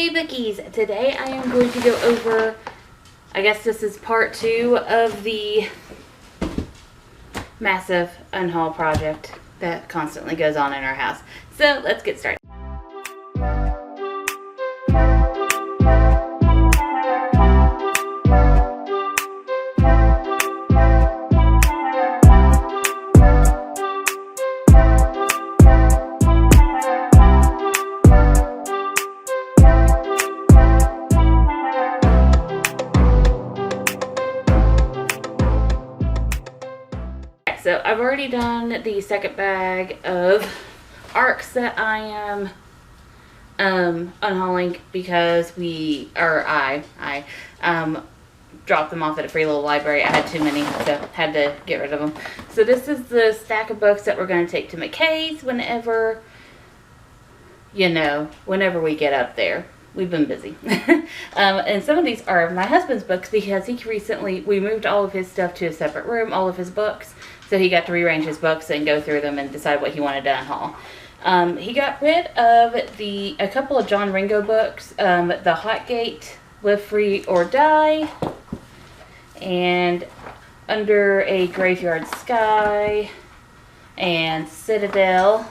Hey Bookies! Today I am going to go over, I guess this is part 2 of the massive Unhaul project that constantly goes on in our house. So let's get started. So I've already done the second bag of arcs that I am unhauling because I dropped them off at a free little library. I had too many, so had to get rid of them. So this is the stack of books that we're going to take to McKay's whenever we get up there. We've been busy. And some of these are my husband's books because we moved all of his stuff to a separate room, all of his books. So he got to rearrange his books and go through them and decide what he wanted to unhaul. He got rid of a couple of John Ringo books, The Hot Gate, Live Free or Die, and Under a Graveyard Sky, and Citidale.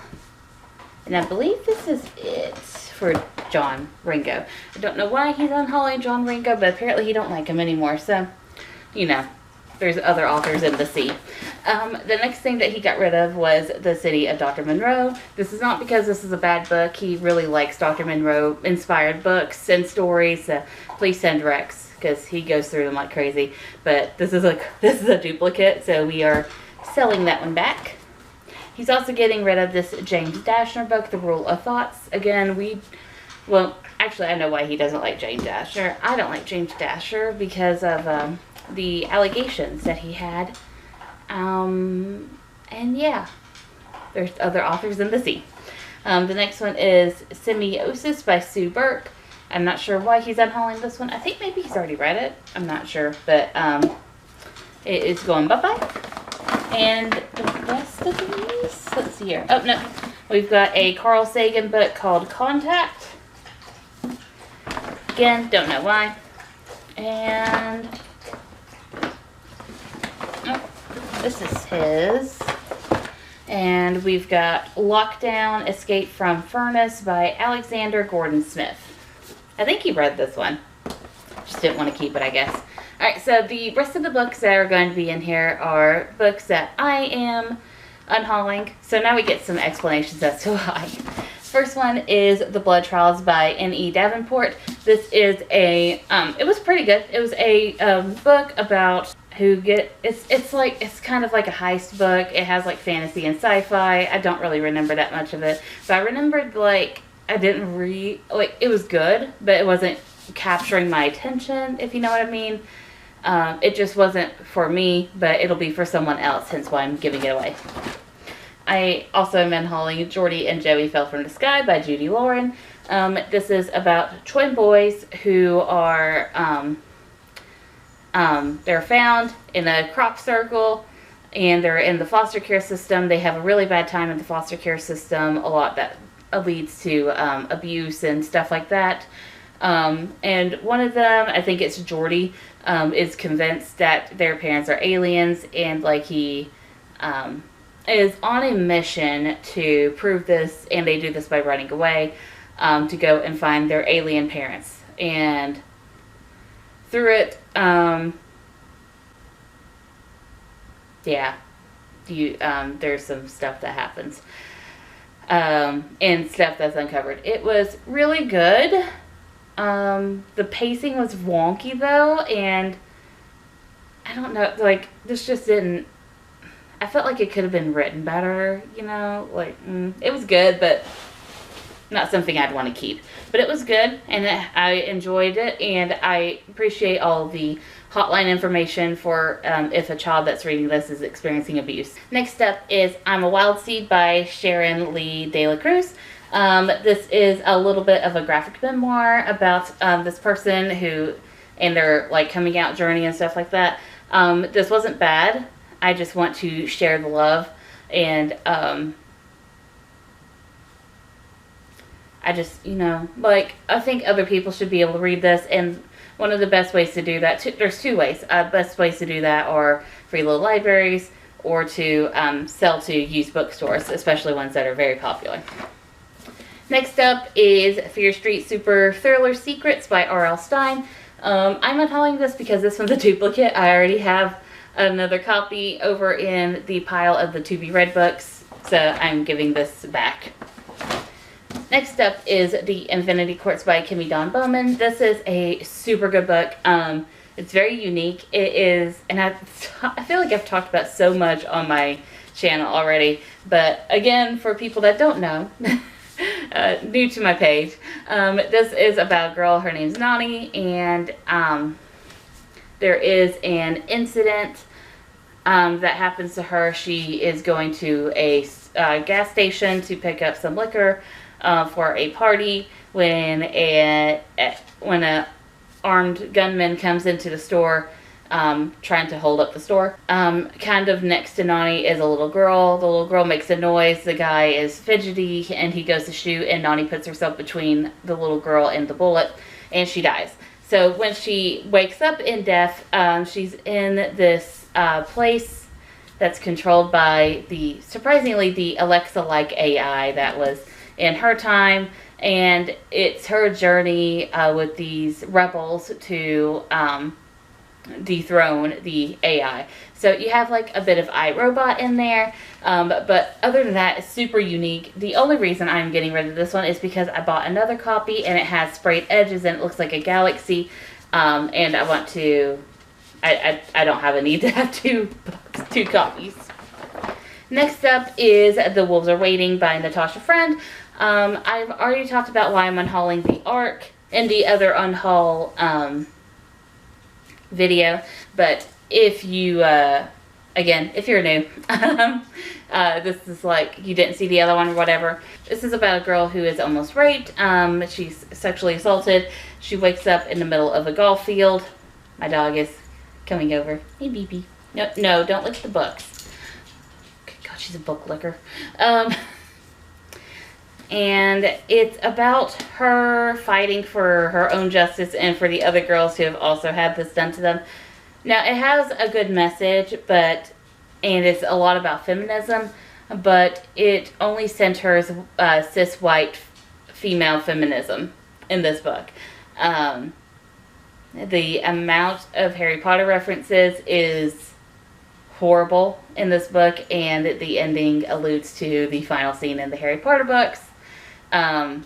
And I believe this is it for John Ringo. I don't know why he's unhauling John Ringo, but apparently he don't like him anymore. So, there's other authors in the sea. The next thing that he got rid of was The City of Dr. Monreau. This is not because this is a bad book. He really likes Dr. Monroe inspired books and stories. So please send Rex because he goes through them like crazy. But this is a duplicate, so we are selling that one back. He's also getting rid of this James Dashner book, The Rule of Thoughts. Again, actually I know why he doesn't like James Dashner. I don't like James Dashner because of the allegations that he had. And yeah, there's other authors in the sea. The next one is Semiosis by Sue Burke. I'm not sure why he's unhauling this one. I think maybe he's already read it. I'm not sure, but it is going bye-bye. And the rest of these, let's see here. Oh, no. We've got a Carl Sagan book called Contact. Again, don't know why. And this is his. And we've got Lockdown, Escape from Furnace by Alexander Gordon Smith. I think he read this one. Just didn't want to keep it, I guess. Alright, so the rest of the books that are going to be in here are books that I am unhauling. So now we get some explanations as to why. First one is The Blood Trials by N.E. Davenport. This is it was pretty good. It was a book about it's kind of like a heist book. It has like fantasy and sci-fi. I don't really remember that much of it. But I remembered it was good, but it wasn't capturing my attention, if you know what I mean. It just wasn't for me, but it'll be for someone else, hence why I'm giving it away. I also am unhauling Jordie and Joey Fell from the Sky by Judi Lauren. This is about twin boys who are they're found in a crop circle and they're in the foster care system. They have a really bad time in the foster care system, a lot that leads to abuse and stuff like that. And one of them, I think it's Jordie, is convinced that their parents are aliens, and he is on a mission to prove this, and they do this by running away to go and find their alien parents. And through it, there's some stuff that happens, and stuff that's uncovered. It was really good. The pacing was wonky though, and I don't know, this just didn't, I felt like it could have been written better, it was good, but not something I'd want to keep. But it was good, and I enjoyed it, and I appreciate all the hotline information for if a child that's reading this is experiencing abuse. Next up is I'm a Wild Seed by Sharon Lee De La Cruz. This is a little bit of a graphic memoir about this person and their coming out journey and stuff like that. This wasn't bad. I just want to share the love, and I just, like, I think other people should be able to read this, and one of the best ways to do that, there's two ways. Best ways to do that are free little libraries, or to sell to used bookstores, especially ones that are very popular. Next up is Fear Street Super Thriller Secrets by R.L. Stine. I'm unhauling this because this one's a duplicate. I already have another copy over in the pile of the to-be-read books, so I'm giving this back. Next up is The Infinity Courts by Akemi Bowman. This is a super good book. It's very unique. It is, and I feel like I've talked about so much on my channel already, but again, for people that don't know, new to my page, this is about a girl. Her name's Nani, and there is an incident that happens to her. She is going to a gas station to pick up some liquor for a party when a armed gunman comes into the store trying to hold up the store. Kind of next to Nani is a little girl. The little girl makes a noise. The guy is fidgety and he goes to shoot, and Nani puts herself between the little girl and the bullet, and she dies. So when she wakes up in death, she's in this place that's controlled by surprisingly, the Alexa-like AI that was in her time, and it's her journey with these rebels to dethrone the AI. So you have like a bit of iRobot in there, but other than that, it's super unique. The only reason I'm getting rid of this one is because I bought another copy and it has sprayed edges and it looks like a galaxy, and I want to, I don't have a need to have two copies. Next up is The Wolves Are Waiting by Natasha Friend. I've already talked about why I'm unhauling the ARC in the other unhaul video, but if you, again, if you're new, this is like, you didn't see the other one or whatever. This is about a girl who is almost raped. She's sexually assaulted. She wakes up in the middle of a golf field. My dog is coming over. Hey, BB. No, don't lick the books. Good God, she's a book licker. And it's about her fighting for her own justice and for the other girls who have also had this done to them. Now, it has a good message, and it's a lot about feminism, but it only centers cis white female feminism in this book. The amount of Harry Potter references is horrible in this book, and the ending alludes to the final scene in the Harry Potter books. And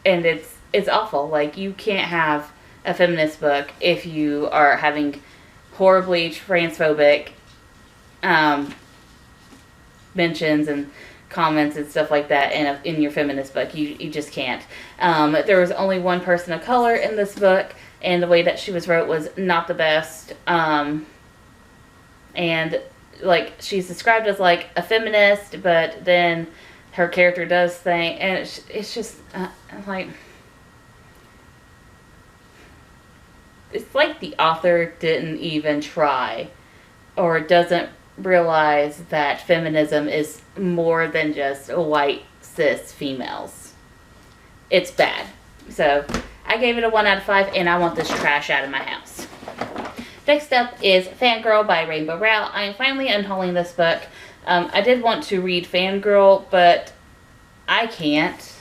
it's awful. Like, you can't have a feminist book if you are having horribly transphobic mentions and comments and stuff like that in your feminist book. You just can't. There was only one person of color in this book, and the way that she was wrote was not the best. And like, she's described as like a feminist, but then her character does things, and it's just like, it's like the author didn't even try, or doesn't realize that feminism is more than just white cis females. It's bad. So I gave it a 1 out of 5, and I want this trash out of my house. Next up is Fangirl by Rowell. I am finally unhauling this book. I did want to read Fangirl, but I can't.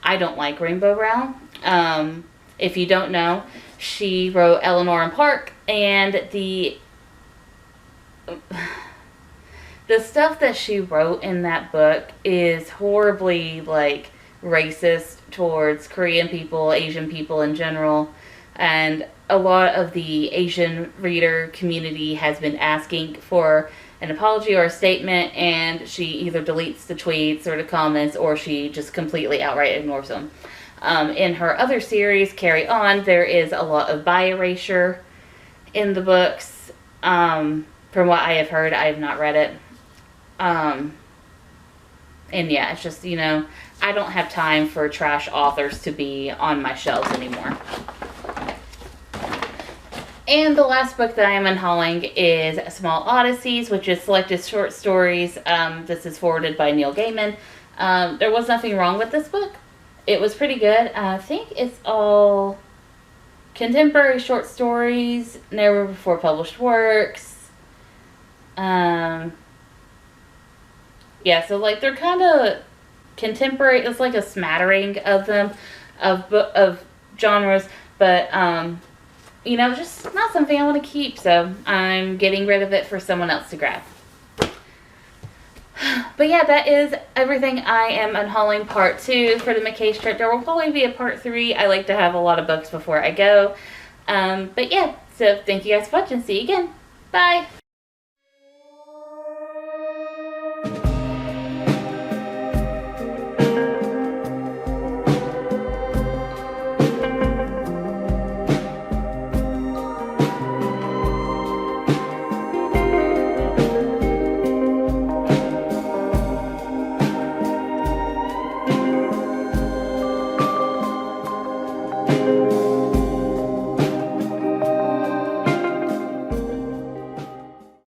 I don't like Rowell. If you don't know, she wrote Eleanor and Park, and the stuff that she wrote in that book is horribly, like, racist towards Korean people, Asian people in general, and a lot of the Asian reader community has been asking for an apology or a statement, and she either deletes the tweets or the comments, or she just completely outright ignores them. In her other series, Carry On, there is a lot of bi erasure in the books. From what I have heard, I have not read it. And yeah, it's just, I don't have time for trash authors to be on my shelves anymore. And the last book that I am unhauling is Small Odysseys, which is selected short stories. This is forwarded by Neil Gaiman. There was nothing wrong with this book. it was pretty good. I think it's all contemporary short stories, never before published works. Yeah, so like they're kind of contemporary. It's like a smattering of them, of genres, but just not something I want to keep. So I'm getting rid of it for someone else to grab. But yeah, that is everything I am unhauling part 2 for the McKay's trip. There will probably be a part 3. I like to have a lot of books before I go. But yeah, so thank you guys for watching. See you again. Bye.